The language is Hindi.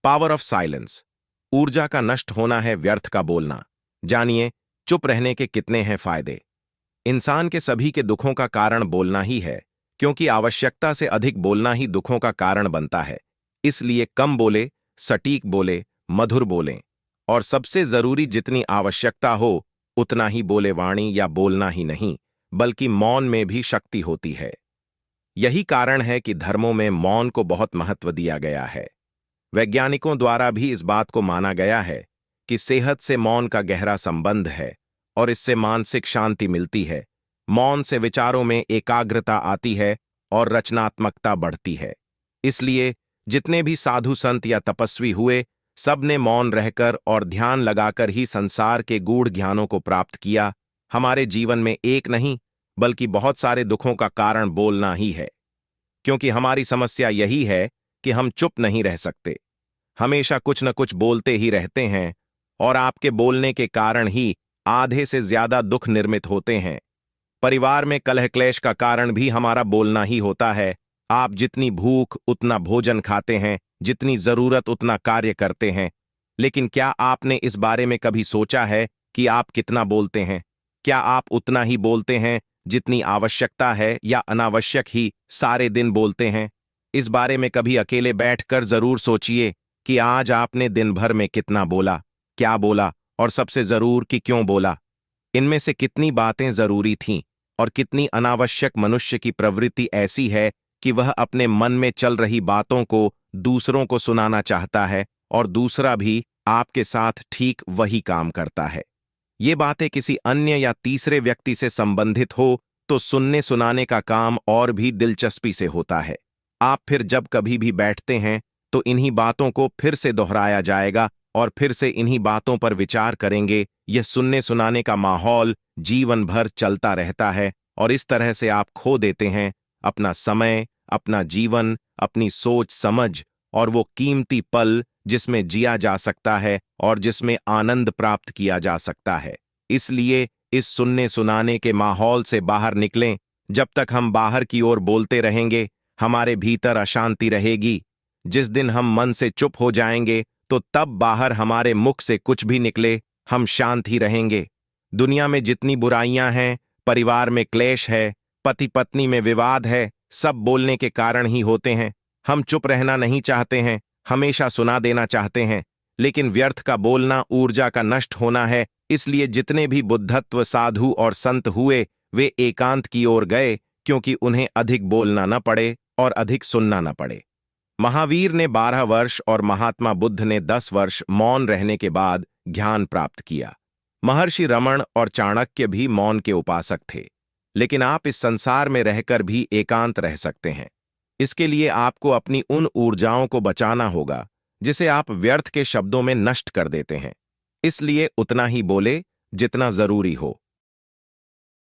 Power of silence. ऊर्जा का नष्ट होना है व्यर्थ का बोलना। जानिए, चुप रहने के कितने हैं फायदे। इंसान के सभी के दुखों का कारण बोलना ही है, क्योंकि आवश्यकता से अधिक बोलना ही दुखों का कारण बनता है। इसलिए कम बोले, सटीक बोले, मधुर बोलें, और सबसे जरूरी जितनी आवश्यकता हो उतना ही बोले। वाणी या बोलना ही नहीं, बल्कि मौन में भी शक्ति होती है। यही कारण है कि धर्मों में मौन को बहुत महत्व दिया गया है। वैज्ञानिकों द्वारा भी इस बात को माना गया है कि सेहत से मौन का गहरा संबंध है और इससे मानसिक शांति मिलती है। मौन से विचारों में एकाग्रता आती है और रचनात्मकता बढ़ती है। इसलिए जितने भी साधु संत या तपस्वी हुए, सब ने मौन रहकर और ध्यान लगाकर ही संसार के गूढ़ ज्ञानों को प्राप्त किया। हमारे जीवन में एक नहीं, बल्कि बहुत सारे दुखों का कारण बोलना ही है, क्योंकि हमारी समस्या यही है कि हम चुप नहीं रह सकते। हमेशा कुछ न कुछ बोलते ही रहते हैं, और आपके बोलने के कारण ही आधे से ज्यादा दुख निर्मित होते हैं। परिवार में कलह क्लेश का कारण भी हमारा बोलना ही होता है। आप जितनी भूख उतना भोजन खाते हैं, जितनी जरूरत उतना कार्य करते हैं। लेकिन क्या आपने इस बारे में कभी सोचा है कि आप कितना बोलते हैं? क्या आप उतना ही बोलते हैं जितनी आवश्यकता है, या अनावश्यक ही सारे दिन बोलते हैं? इस बारे में कभी अकेले बैठकर जरूर सोचिए कि आज आपने दिन भर में कितना बोला, क्या बोला, और सबसे जरूर कि क्यों बोला। इनमें से कितनी बातें जरूरी थीं और कितनी अनावश्यक। मनुष्य की प्रवृत्ति ऐसी है कि वह अपने मन में चल रही बातों को दूसरों को सुनाना चाहता है, और दूसरा भी आपके साथ ठीक वही काम करता है। ये बातें किसी अन्य या तीसरे व्यक्ति से संबंधित हो तो सुनने सुनाने का काम और भी दिलचस्पी से होता है। आप फिर जब कभी भी बैठते हैं तो इन्हीं बातों को फिर से दोहराया जाएगा और फिर से इन्हीं बातों पर विचार करेंगे। यह सुनने सुनाने का माहौल जीवन भर चलता रहता है, और इस तरह से आप खो देते हैं अपना समय, अपना जीवन, अपनी सोच समझ और वो कीमती पल जिसमें जिया जा सकता है और जिसमें आनंद प्राप्त किया जा सकता है। इसलिए इस सुनने सुनाने के माहौल से बाहर निकलें। जब तक हम बाहर की ओर बोलते रहेंगे, हमारे भीतर अशांति रहेगी। जिस दिन हम मन से चुप हो जाएंगे, तो तब बाहर हमारे मुख से कुछ भी निकले, हम शांत ही रहेंगे। दुनिया में जितनी बुराइयां हैं, परिवार में क्लेश है, पति पत्नी में विवाद है, सब बोलने के कारण ही होते हैं। हम चुप रहना नहीं चाहते हैं, हमेशा सुना देना चाहते हैं, लेकिन व्यर्थ का बोलना ऊर्जा का नष्ट होना है। इसलिए जितने भी बुद्धत्व साधु और संत हुए, वे एकांत की ओर गए, क्योंकि उन्हें अधिक बोलना न पड़े और अधिक सुनना न पड़े। महावीर ने 12 वर्ष और महात्मा बुद्ध ने 10 वर्ष मौन रहने के बाद ज्ञान प्राप्त किया। महर्षि रमण और चाणक्य भी मौन के उपासक थे। लेकिन आप इस संसार में रहकर भी एकांत रह सकते हैं। इसके लिए आपको अपनी उन ऊर्जाओं को बचाना होगा जिसे आप व्यर्थ के शब्दों में नष्ट कर देते हैं। इसलिए उतना ही बोले जितना जरूरी हो।